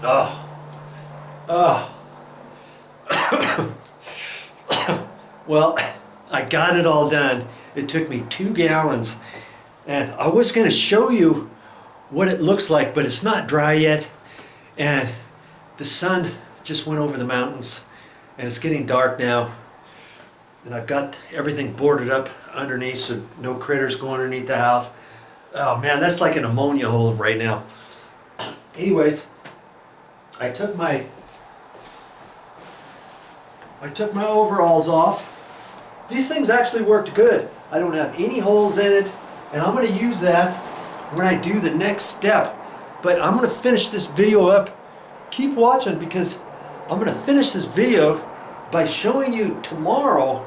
Oh. Oh. Well, I got it all done. It took me 2 gallons. And I was going to show you what it looks like, but it's not dry yet. And the sun just went over the mountains. And it's getting dark now. And I've got everything boarded up underneath so no critters go underneath the house. Oh man, that's like an ammonia hole right now. Anyways, I took my overalls off. These things actually worked good. I don't have any holes in it, and I'm going to use that when I do the next step. But I'm going to finish this video up. Keep watching because I'm going to finish this video by showing you tomorrow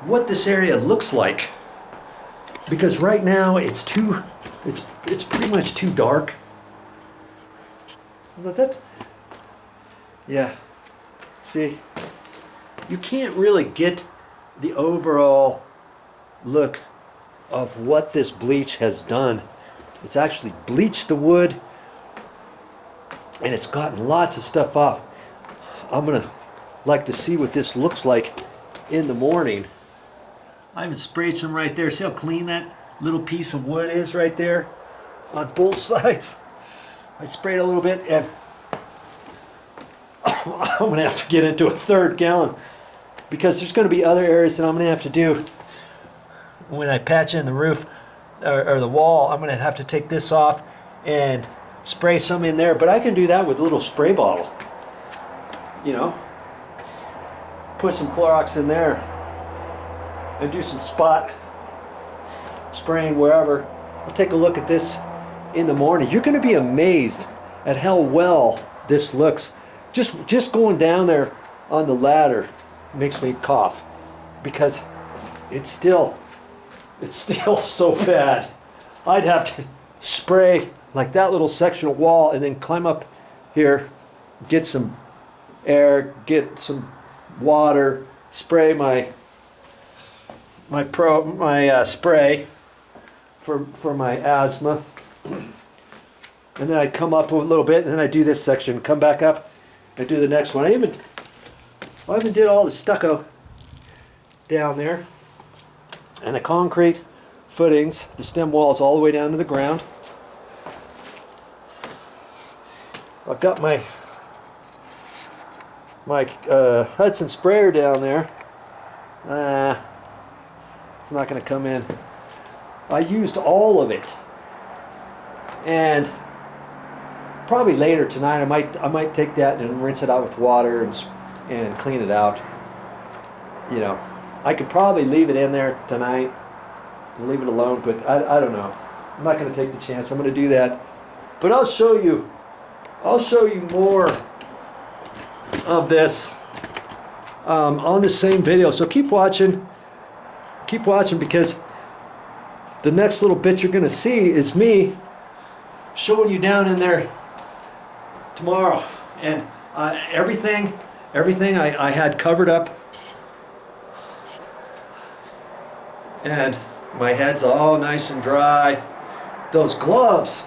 what this area looks like. Because right now it's pretty much too dark. Look at that. Yeah. See? You can't really get the overall look of what this bleach has done. It's actually bleached the wood and it's gotten lots of stuff off. I'm gonna like to see what this looks like in the morning. I even sprayed some right there. See how clean that little piece of wood is right there on both sides? I sprayed a little bit and I'm going to have to get into a 3rd gallon because there's going to be other areas that I'm going to have to do when I patch in the roof or the wall. I'm going to have to take this off and spray some in there, but I can do that with a little spray bottle. You know, put some Clorox in there and do some spot spraying wherever. I'll take a look at this in the morning. You're going to be amazed at how well this looks. Just going down there on the ladder makes me cough because it's still so bad. I'd have to spray like that little section of wall and then climb up here, get some air, get some water, spray my spray for my asthma, and then I'd come up a little bit and then I'd do this section, come back up and do the next one. I even did all the stucco down there and the concrete footings, the stem walls all the way down to the ground. I've got my Hudson sprayer down there. It's not going to come in. I used all of it, and probably later tonight I might take that and rinse it out with water and clean it out. You know, I could probably leave it in there tonight and leave it alone, but I don't know. I'm not going to take the chance. I'm going to do that, but I'll show you more of this on the same video. So keep watching because the next little bit you're going to see is me showing you down in there tomorrow, and everything I had covered up, and my head's all nice and dry. Those gloves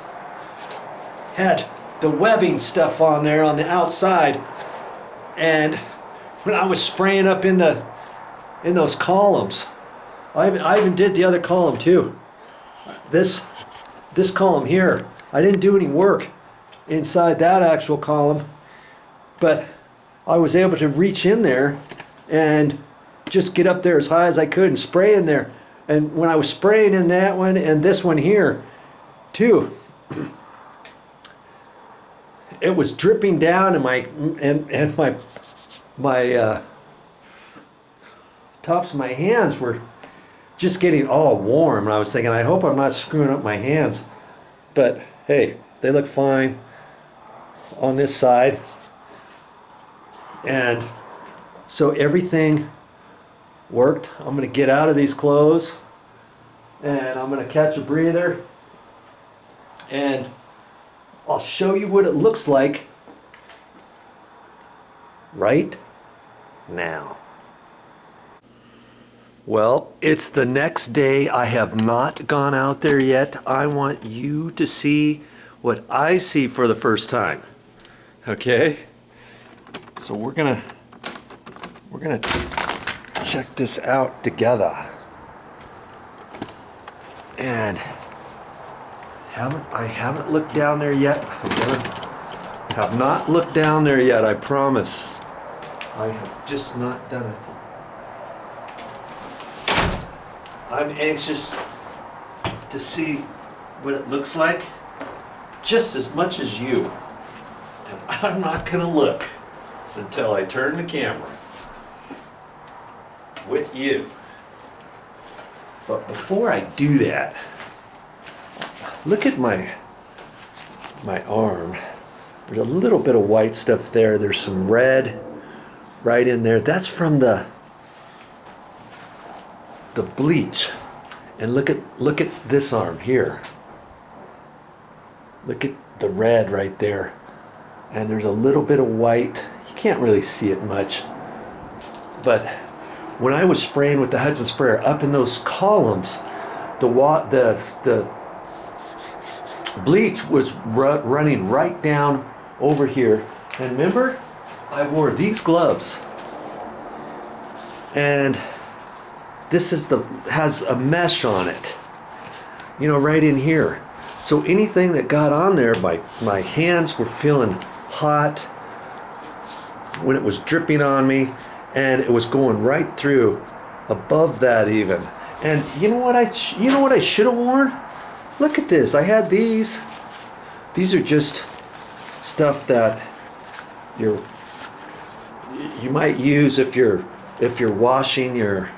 had the webbing stuff on there on the outside, and when I was spraying up in those columns, I even did the other column too. This column here, I didn't do any work inside that actual column, but I was able to reach in there and just get up there as high as I could and spray in there. And when I was spraying in that one and this one here too, it was dripping down, and my tops of my hands were just getting all warm, and I was thinking, I hope I'm not screwing up my hands, but hey, they look fine on this side. And so everything worked. I'm going to get out of these clothes and I'm going to catch a breather, and I'll show you what it looks like right now. Well, it's the next day. I have not gone out there yet. I want you to see what I see for the first time. Okay, so we're gonna check this out together. And I haven't looked down there yet. Have not looked down there yet, I promise. I have just not done it. I'm anxious to see what it looks like just as much as you. And I'm not gonna look until I turn the camera with you. But before I do that, look at my arm. There's a little bit of white stuff there. There's some red right in there. That's from the bleach. And look at this arm here. Look at the red right there. And there's a little bit of white. You can't really see it much. But when I was spraying with the Hudson sprayer up in those columns, the bleach was running right down over here. And remember, I wore these gloves. And this has a mesh on it, you know, right in here. So anything that got on there, my hands were feeling hot when it was dripping on me, and it was going right through, above that even. And you know what I should have worn? Look at this. I had these. These are just stuff that you might use if you're washing your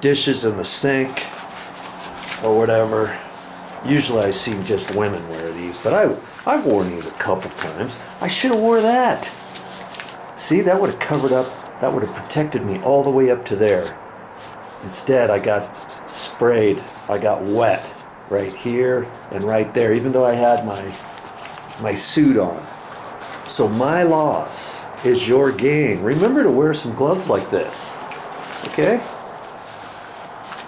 dishes in the sink or whatever. Usually I see just women wear these, but I've worn these a couple times. I should have wore that. See, that would have covered up, that would have protected me all the way up to there. Instead, I got sprayed, I got wet right here and right there, even though I had my suit on. So my loss is your gain. Remember to wear some gloves like this. Okay?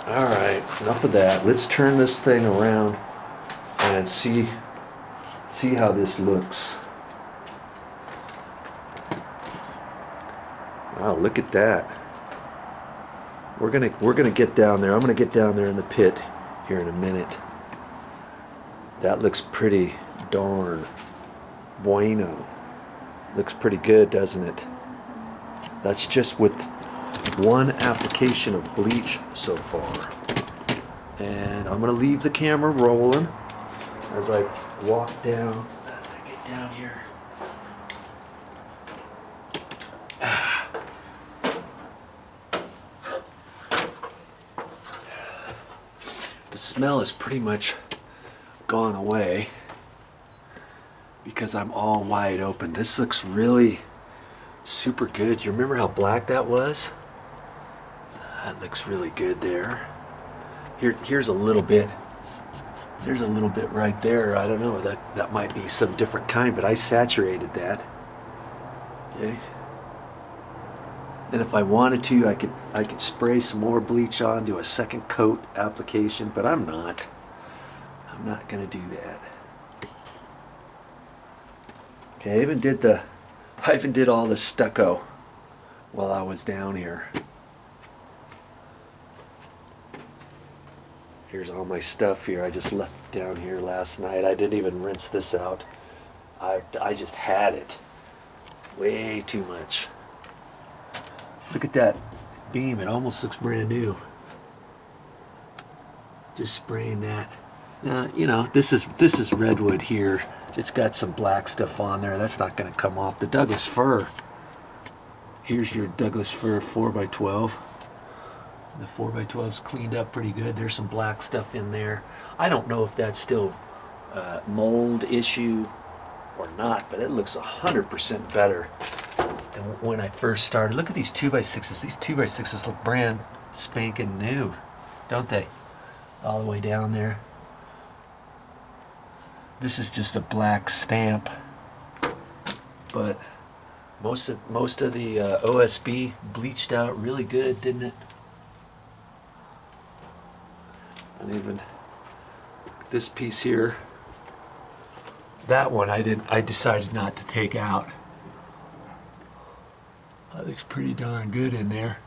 All right, enough of that. Let's turn this thing around and see how this looks. Wow, look at that. We're gonna get down there. I'm gonna get down there in the pit here in a minute. That looks pretty darn bueno. Looks pretty good, doesn't it? That's just with one application of bleach so far. And I'm gonna leave the camera rolling as I walk down, as I get down here. The smell is pretty much gone away because I'm all wide open. This looks really super good. You remember how black that was? That looks really good there. Here's a little bit. There's a little bit right there. I don't know, that might be some different kind, but I saturated that. Okay. And if I wanted to, I could spray some more bleach on, do a second coat application, but I'm not gonna do that. Okay, I even did all the stucco while I was down here. Here's all my stuff here. I just left down here last night. I didn't even rinse this out. I just had it. Way too much. Look at that beam. It almost looks brand new. Just spraying that. Now, you know, this is redwood here. It's got some black stuff on there. That's not going to come off. The Douglas fir. Here's your Douglas fir 4x12. The 4x12's cleaned up pretty good. There's some black stuff in there. I don't know if that's still mold issue or not, but it looks 100% better than when I first started. Look at these 2x6s. These 2x6s look brand spanking new, don't they? All the way down there. This is just a black stamp, but most of the OSB bleached out really good, didn't it? And even this piece here, That one I decided not to take out. That looks pretty darn good in there.